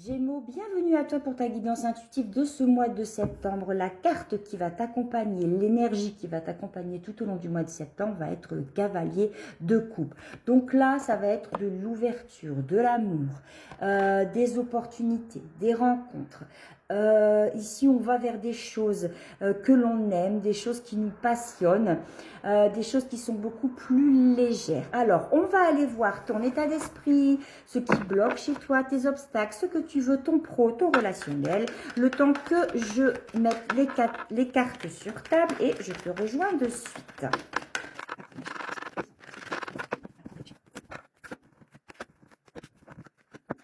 Gémeaux, bienvenue à toi pour ta guidance intuitive de ce mois de septembre. La carte qui va t'accompagner, l'énergie qui va t'accompagner tout au long du mois de septembre va être le cavalier de coupe. Donc là, ça va être de l'ouverture, de l'amour, des opportunités, des rencontres. Ici, on va vers des choses que l'on aime, des choses qui nous passionnent, des choses qui sont beaucoup plus légères. Alors, on va aller voir ton état d'esprit, ce qui bloque chez toi, tes obstacles, ce que tu veux, ton pro, ton relationnel, le temps que je mette les cartes sur table et je te rejoins de suite.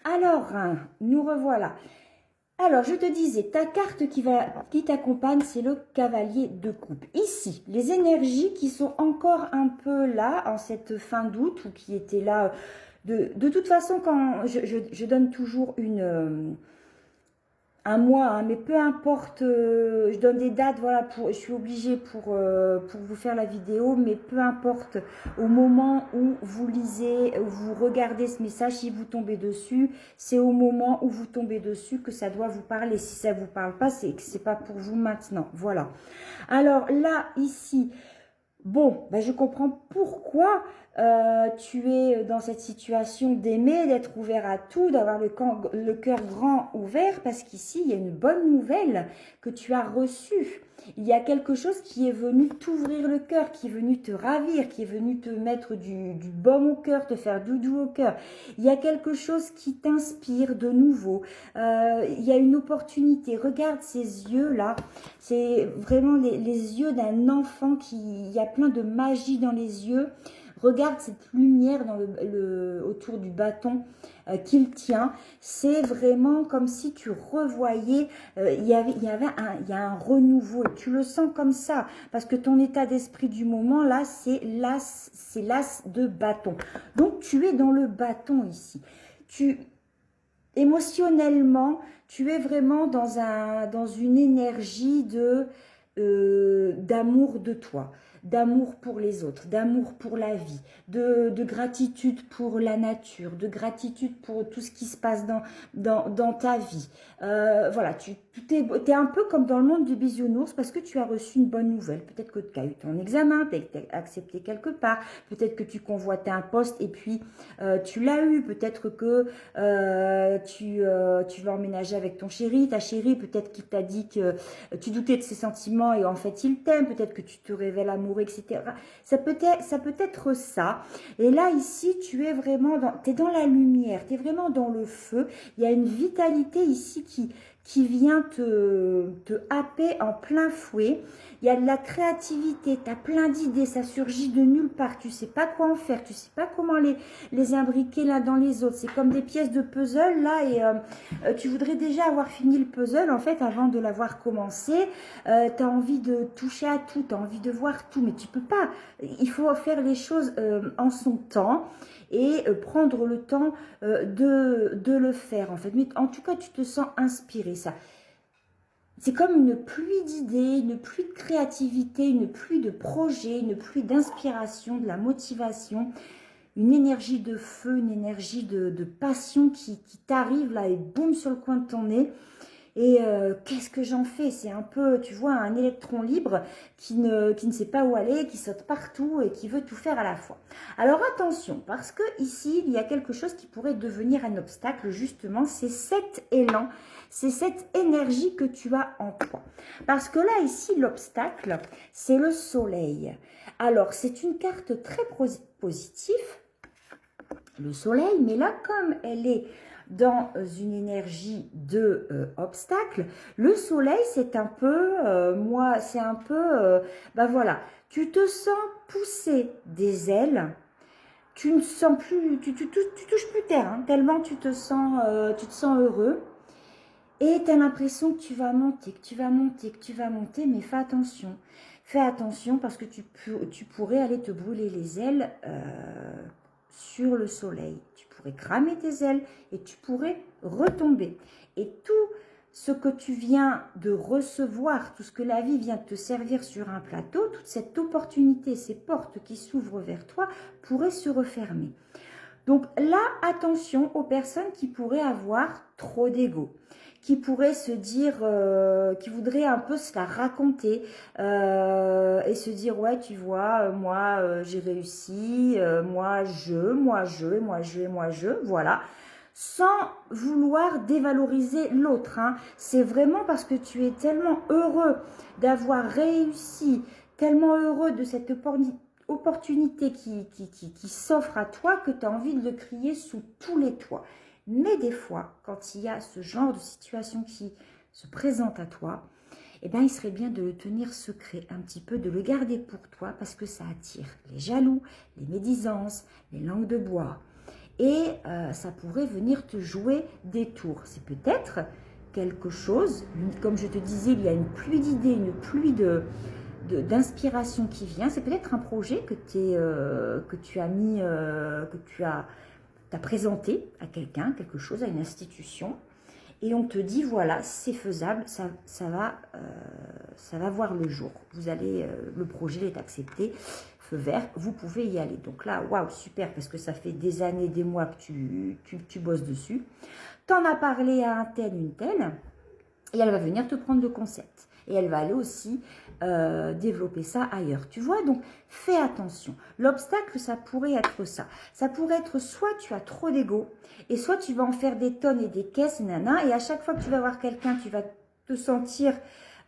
Alors, nous revoilà. Alors, je te disais, ta carte qui t'accompagne, c'est le cavalier de coupe. Ici, les énergies qui sont encore un peu là, en cette fin d'août, ou qui étaient là, de toute façon, quand je donne toujours un mois, hein, mais peu importe, je donne des dates, voilà, je suis obligée pour vous faire la vidéo, mais peu importe, au moment où vous lisez, où vous regardez ce message, si vous tombez dessus, c'est au moment où vous tombez dessus que ça doit vous parler. Si ça ne vous parle pas, c'est que ce n'est pas pour vous maintenant, voilà. Alors là, ici, bon, ben je comprends pourquoi tu es dans cette situation d'aimer, d'être ouvert à tout, d'avoir le cœur grand ouvert, parce qu'ici, il y a une bonne nouvelle que tu as reçue. Il y a quelque chose qui est venu t'ouvrir le cœur, qui est venu te ravir, qui est venu te mettre du baume au cœur, te faire doudou au cœur. Il y a quelque chose qui t'inspire de nouveau. Il y a une opportunité. Regarde ces yeux-là. C'est vraiment les yeux d'un enfant il y a plein de magie dans les yeux. Regarde cette lumière dans autour du bâton qu'il tient. C'est vraiment comme si tu revoyais, il y a un renouveau. Et tu le sens comme ça, parce que ton état d'esprit du moment, là, c'est l'as de bâton. Donc, tu es dans le bâton ici. Émotionnellement, tu es vraiment dans une énergie d'amour de toi, d'amour pour les autres, d'amour pour la vie, de gratitude pour la nature, de gratitude pour tout ce qui se passe dans ta vie. Voilà, tu es un peu comme dans le monde du bisounours parce que tu as reçu une bonne nouvelle. Peut-être que tu as eu ton examen, peut-être que tu as accepté quelque part, peut-être que tu convoitais un poste et puis tu l'as eu, peut-être que tu vas emménager avec ton chéri, ta chérie, peut-être qu'il t'a dit que tu doutais de ses sentiments et en fait il t'aime, peut-être que tu te révèles amoureux, etc. Ça peut être ça. Et là, ici, tu es vraiment tu es dans la lumière, tu es vraiment dans le feu. Il y a une vitalité ici qui vient te happer en plein fouet. Il y a de la créativité, tu as plein d'idées, ça surgit de nulle part. Tu ne sais pas quoi en faire, tu ne sais pas comment les imbriquer l'un dans les autres. C'est comme des pièces de puzzle là et tu voudrais déjà avoir fini le puzzle en fait avant de l'avoir commencé. Tu as envie de toucher à tout, tu as envie de voir tout, mais tu peux pas. Il faut faire les choses en son temps et prendre le temps de le faire en fait. Mais en tout cas, tu te sens inspiré, ça. C'est comme une pluie d'idées, une pluie de créativité, une pluie de projets, une pluie d'inspiration, de la motivation, une énergie de feu, une énergie de passion qui t'arrive là et boum sur le coin de ton nez. Et qu'est-ce que j'en fais? C'est un peu, tu vois, un électron libre qui ne sait pas où aller, qui saute partout et qui veut tout faire à la fois. Alors attention, parce que ici, il y a quelque chose qui pourrait devenir un obstacle, justement, c'est cet élan, c'est cette énergie que tu as en toi. Parce que là, ici, l'obstacle, c'est le soleil. Alors, c'est une carte très positive, le soleil, mais là, comme elle est dans une énergie de obstacle, le soleil, c'est un peu, c'est un peu, ben voilà, tu te sens pousser des ailes, tu ne sens plus, tu touches plus terre, hein, tellement tu te sens heureux, et tu as l'impression que tu vas monter, que tu vas monter, que tu vas monter, mais fais attention parce que tu pourrais aller te brûler les ailes sur le soleil. Tu pourrais cramer tes ailes et tu pourrais retomber. Et tout ce que tu viens de recevoir, tout ce que la vie vient de te servir sur un plateau, toute cette opportunité, ces portes qui s'ouvrent vers toi, pourraient se refermer. Donc là, attention aux personnes qui pourraient avoir trop d'ego, qui pourraient se dire, qui voudraient un peu se la raconter et se dire, ouais, tu vois, moi, j'ai réussi, voilà, sans vouloir dévaloriser l'autre. Hein. C'est vraiment parce que tu es tellement heureux d'avoir réussi, tellement heureux de cette opportunité qui s'offre à toi que tu as envie de le crier sous tous les toits. Mais des fois, quand il y a ce genre de situation qui se présente à toi, eh bien, il serait bien de le tenir secret un petit peu, de le garder pour toi parce que ça attire les jaloux, les médisances, les langues de bois. Et ça pourrait venir te jouer des tours. C'est peut-être quelque chose, comme je te disais, il y a une pluie d'idées, une pluie d'inspiration qui vient. C'est peut-être un projet que tu as mis, t'as présenté à quelqu'un, quelque chose, à une institution. Et on te dit, voilà, c'est faisable, ça va voir le jour. Vous allez, le projet est accepté, feu vert, vous pouvez y aller. Donc là, waouh, super, parce que ça fait des années, des mois que tu bosses dessus. T'en as parlé à un tel, une telle, et elle va venir te prendre le concept. Et elle va aller aussi développer ça ailleurs. Tu vois, donc fais attention. L'obstacle, ça pourrait être ça. Ça pourrait être soit tu as trop d'ego, et soit tu vas en faire des tonnes et des caisses, nana, et à chaque fois que tu vas voir quelqu'un, tu vas te sentir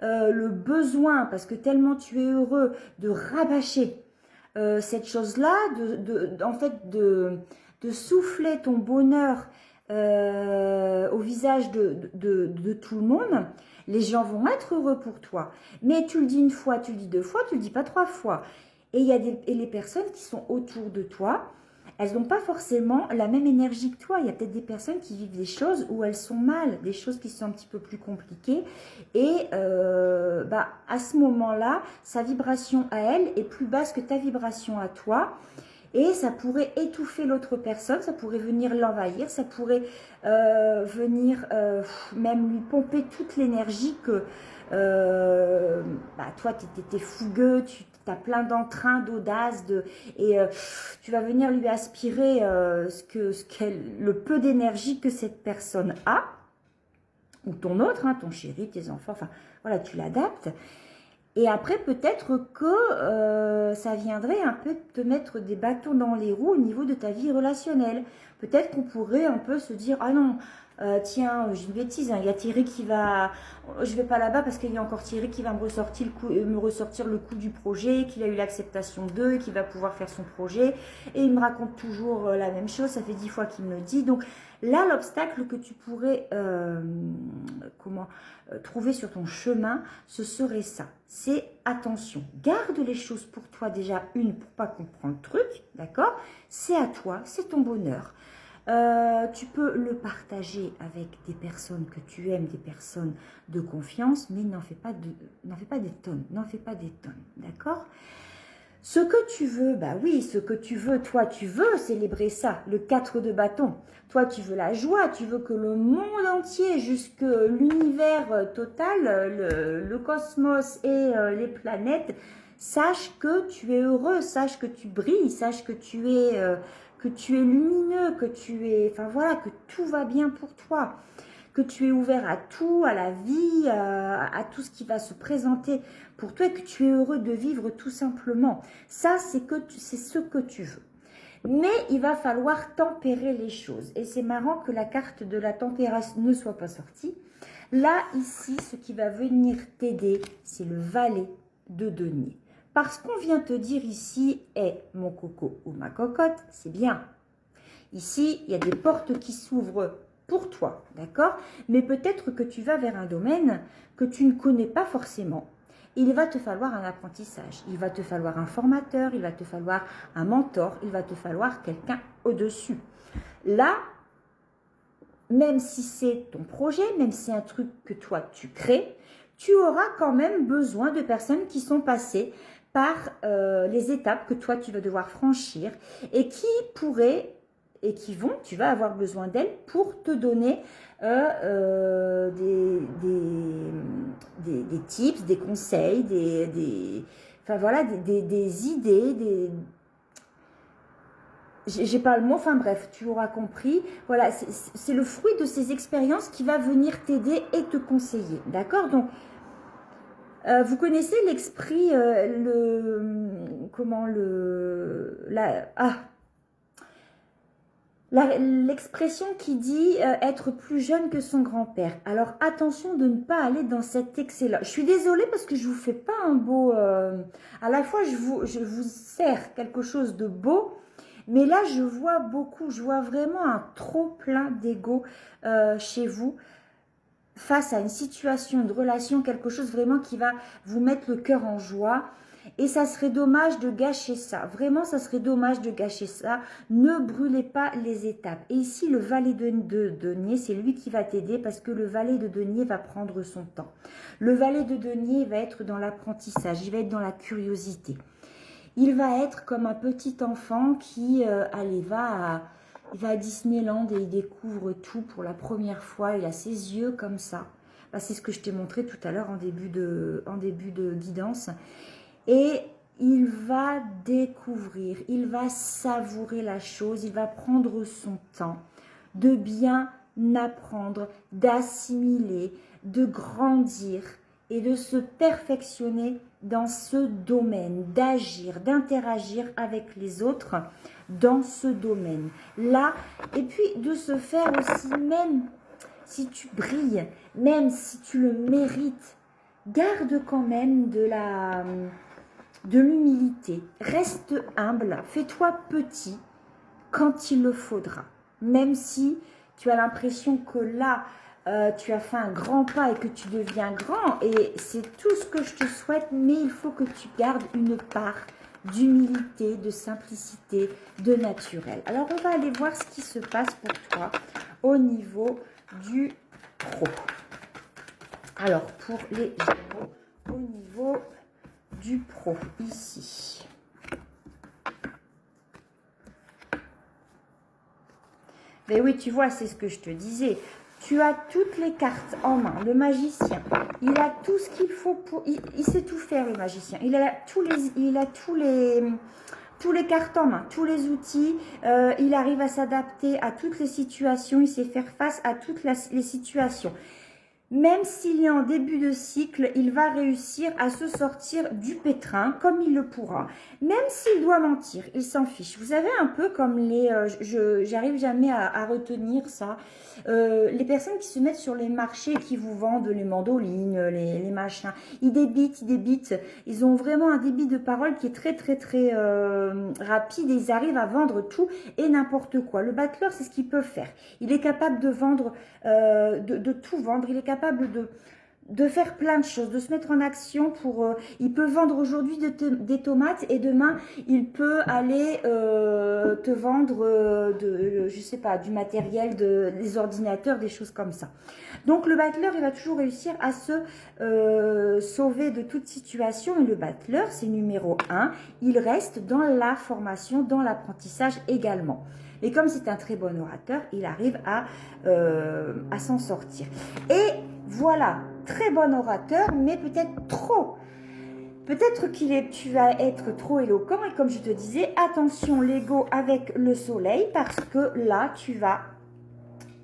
le besoin, parce que tellement tu es heureux de rabâcher cette chose-là, en fait, de souffler ton bonheur au visage de tout le monde. Les gens vont être heureux pour toi. Mais tu le dis une fois, tu le dis deux fois, tu le dis pas trois fois. Et il y a les personnes qui sont autour de toi, elles n'ont pas forcément la même énergie que toi. Il y a peut-être des personnes qui vivent des choses où elles sont mal, des choses qui sont un petit peu plus compliquées. Et à ce moment-là, sa vibration à elle est plus basse que ta vibration à toi. Et ça pourrait étouffer l'autre personne, ça pourrait venir l'envahir, ça pourrait venir même lui pomper toute l'énergie que toi, tu étais fougueux, tu as plein d'entrain, d'audace, et tu vas venir lui aspirer le peu d'énergie que cette personne a, ou ton autre, hein, ton chéri, tes enfants, enfin voilà, tu l'adaptes. Et après, peut-être que ça viendrait un peu te mettre des bâtons dans les roues au niveau de ta vie relationnelle. Peut-être qu'on pourrait un peu se dire, ah non, tiens, j'ai une bêtise, hein, il y a Thierry qui va... Je vais pas là-bas parce qu'il y a encore Thierry qui va me ressortir le coup du projet, qu'il a eu l'acceptation d'eux et qu'il va pouvoir faire son projet. Et il me raconte toujours la même chose, ça fait 10 fois qu'il me le dit. Donc là, l'obstacle que tu pourrais trouver sur ton chemin, ce serait ça. C'est attention, garde les choses pour toi déjà, pour pas comprendre le truc, d'accord? C'est à toi, c'est ton bonheur. Tu peux le partager avec des personnes que tu aimes, des personnes de confiance, mais n'en fais pas des tonnes, d'accord? Ce que tu veux, oui, ce que tu veux, toi, tu veux célébrer ça, le 4 de bâton. Toi, tu veux la joie, tu veux que le monde entier, jusque l'univers total, le cosmos et les planètes, sachent que tu es heureux, sachent que tu brilles, sachent que tu es lumineux, que tout va bien pour toi, que tu es ouvert à tout, à la vie, à tout ce qui va se présenter pour toi et que tu es heureux de vivre tout simplement. Ça, c'est ce que tu veux. Mais il va falloir tempérer les choses. Et c'est marrant que la carte de la températion ne soit pas sortie. Là, ici, ce qui va venir t'aider, c'est le valet de denier. Parce qu'on vient te dire ici, mon coco ou ma cocotte, c'est bien. Ici, il y a des portes qui s'ouvrent pour toi, d'accord? Mais peut-être que tu vas vers un domaine que tu ne connais pas forcément. Il va te falloir un apprentissage, il va te falloir un formateur, il va te falloir un mentor, il va te falloir quelqu'un au-dessus. Là, même si c'est ton projet, même si c'est un truc que toi tu crées, tu auras quand même besoin de personnes qui sont passées par les étapes que toi tu vas devoir franchir et qui pourraient tu vas avoir besoin d'elles pour te donner des tips, des conseils, des idées, j'ai pas le mot, enfin bref, tu auras compris. Voilà, c'est le fruit de ces expériences qui va venir t'aider et te conseiller. D'accord? Donc, vous connaissez l'esprit, comment l'expression qui dit être plus jeune que son grand-père. Alors attention de ne pas aller dans cet excès-là. Je suis désolée parce que je vous fais pas un beau... à la fois, je vous sers quelque chose de beau, mais là, je vois beaucoup, je vois vraiment un trop plein d'ego chez vous face à une situation, une relation, quelque chose vraiment qui va vous mettre le cœur en joie. Et ça serait dommage de gâcher ça. Vraiment, ça serait dommage de gâcher ça. Ne brûlez pas les étapes. Et ici, le valet de denier, c'est lui qui va t'aider parce que le valet de denier va prendre son temps. Le valet de denier va être dans l'apprentissage, il va être dans la curiosité. Il va être comme un petit enfant qui, il va à Disneyland et il découvre tout pour la première fois. Il a ses yeux comme ça. Bah, c'est ce que je t'ai montré tout à l'heure en début de guidance. Et il va découvrir, il va savourer la chose, il va prendre son temps de bien apprendre, d'assimiler, de grandir et de se perfectionner dans ce domaine, d'agir, d'interagir avec les autres dans ce domaine. Là, et puis de se faire aussi, même si tu brilles, même si tu le mérites, garde quand même de l'humilité. Reste humble, fais-toi petit quand il le faudra. Même si tu as l'impression que là, tu as fait un grand pas et que tu deviens grand, et c'est tout ce que je te souhaite, mais il faut que tu gardes une part d'humilité, de simplicité, de naturel. Alors, on va aller voir ce qui se passe pour toi au niveau du pro. Alors, pour les Gémeaux, au niveau du pro, ici. Ben oui, tu vois, c'est ce que je te disais. Tu as toutes les cartes en main. Le magicien, il a tout ce qu'il faut pour... Il sait tout faire, le magicien. Il a tous les cartes en main, tous les outils. Il arrive à s'adapter à toutes les situations. Il sait faire face à toutes les situations. Même s'il est en début de cycle, il va réussir à se sortir du pétrin comme il le pourra. Même s'il doit mentir, il s'en fiche. Vous savez, un peu comme les... j'arrive jamais à retenir ça. Les personnes qui se mettent sur les marchés et qui vous vendent les mandolines, les machins. Ils débitent. Ils ont vraiment un débit de parole qui est très rapide et ils arrivent à vendre tout et n'importe quoi. Le battleur, c'est ce qu'ils peuvent faire. Il est capable de vendre, de tout vendre. Il est capable de faire plein de choses, de se mettre en action pour... il peut vendre aujourd'hui des tomates et demain, il peut aller te vendre, je sais pas, du matériel, des ordinateurs, des choses comme ça. Donc, le battleur, il va toujours réussir à se sauver de toute situation. Et le battleur, c'est numéro 1. Il reste dans la formation, dans l'apprentissage également. Et comme c'est un très bon orateur, il arrive à s'en sortir. Et voilà, très bon orateur, mais peut-être trop. Peut-être tu vas être trop éloquent. Et comme je te disais, attention l'ego avec le soleil, parce que là,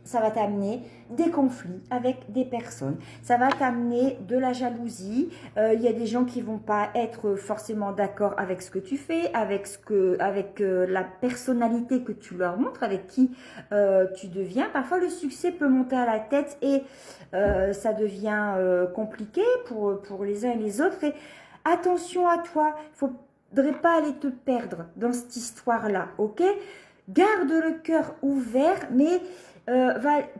ça va t'amener des conflits avec des personnes. Ça va t'amener de la jalousie. Il y a des gens qui vont pas être forcément d'accord avec ce que tu fais, avec la personnalité que tu leur montres, avec qui tu deviens. Parfois, le succès peut monter à la tête et ça devient compliqué pour les uns et les autres. Et attention à toi. Il ne faudrait pas aller te perdre dans cette histoire-là, ok? Garde le cœur ouvert, mais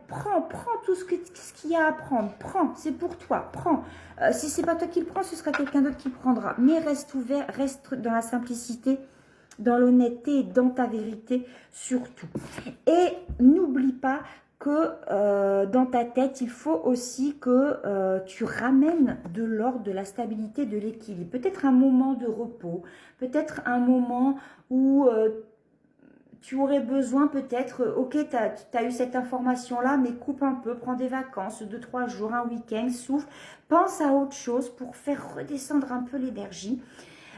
prends tout ce qu'il y a à prendre. Prends, c'est pour toi, prends. Si c'est pas toi qui le prends, ce sera quelqu'un d'autre qui le prendra. Mais reste ouvert, reste dans la simplicité, dans l'honnêteté et dans ta vérité surtout. Et n'oublie pas que dans ta tête, il faut aussi que tu ramènes de l'ordre, de la stabilité, de l'équilibre. Peut-être un moment de repos, peut-être un moment où... tu aurais besoin peut-être, ok, tu as eu cette information-là, mais coupe un peu, prends des vacances, 2-3 jours, un week-end, souffle, pense à autre chose pour faire redescendre un peu l'énergie.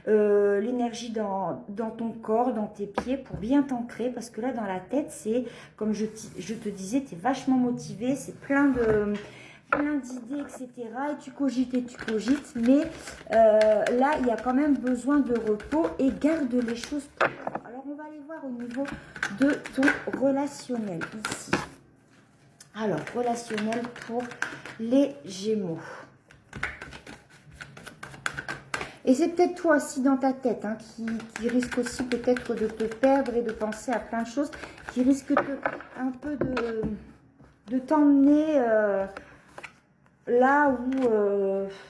l'énergie dans ton corps, dans tes pieds, pour bien t'ancrer, parce que là, dans la tête, c'est, comme je te disais, tu es vachement motivé, c'est plein d'idées, etc. Et tu cogites, mais là, il y a quand même besoin de repos et garde les choses pour toi. Alors, on va aller voir au niveau de ton relationnel, ici. Alors, relationnel pour les Gémeaux. Et c'est peut-être toi aussi dans ta tête hein, qui risque aussi peut-être de te perdre et de penser à plein de choses, qui risque un peu de t'emmener là où,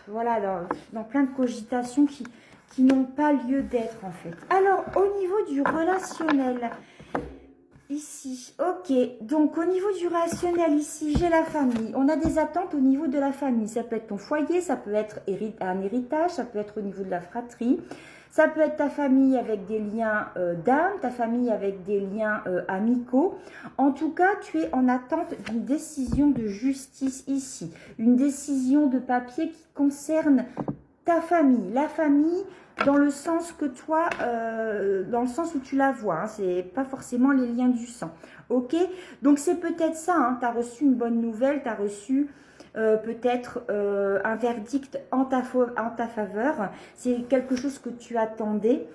voilà, dans plein de cogitations qui n'ont pas lieu d'être en fait. Alors, au niveau du relationnel, ici, ok, donc au niveau du relationnel, ici, j'ai la famille. On a des attentes au niveau de la famille. Ça peut être ton foyer, ça peut être un héritage, ça peut être au niveau de la fratrie. Ça peut être ta famille avec des liens d'âme, ta famille avec des liens amicaux. En tout cas, tu es en attente d'une décision de justice ici. Une décision de papier qui concerne ta famille. La famille dans le sens que toi, dans le sens où tu la vois. Hein, c'est pas forcément les liens du sang. Ok? Donc c'est peut-être ça. Hein, tu as reçu une bonne nouvelle, tu as reçu peut-être un verdict en ta faveur. C'est quelque chose que tu attendais.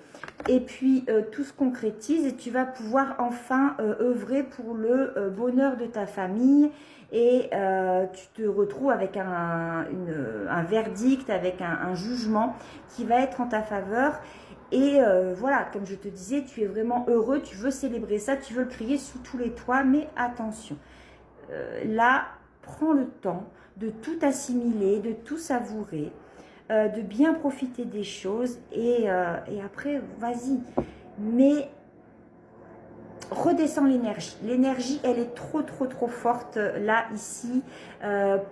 Et puis tout se concrétise et tu vas pouvoir enfin œuvrer pour le bonheur de ta famille. Et tu te retrouves avec un verdict, avec un jugement qui va être en ta faveur. Et voilà, comme je te disais, tu es vraiment heureux, tu veux célébrer ça, tu veux le crier sous tous les toits. Mais attention, là, prends le temps de tout assimiler, de tout savourer, de bien profiter des choses et après, vas-y. Mais redescends l'énergie. L'énergie, elle est trop forte là, ici,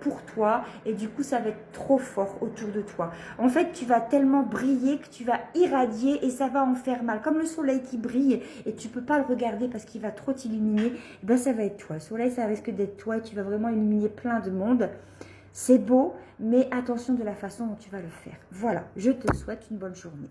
pour toi. Et du coup, ça va être trop fort autour de toi. En fait, tu vas tellement briller que tu vas irradier et ça va en faire mal. Comme le soleil qui brille et tu peux pas le regarder parce qu'il va trop t'illuminer. Ben, ça va être toi. Le soleil, ça risque d'être toi et tu vas vraiment illuminer plein de monde. C'est beau, mais attention de la façon dont tu vas le faire. Voilà, je te souhaite une bonne journée.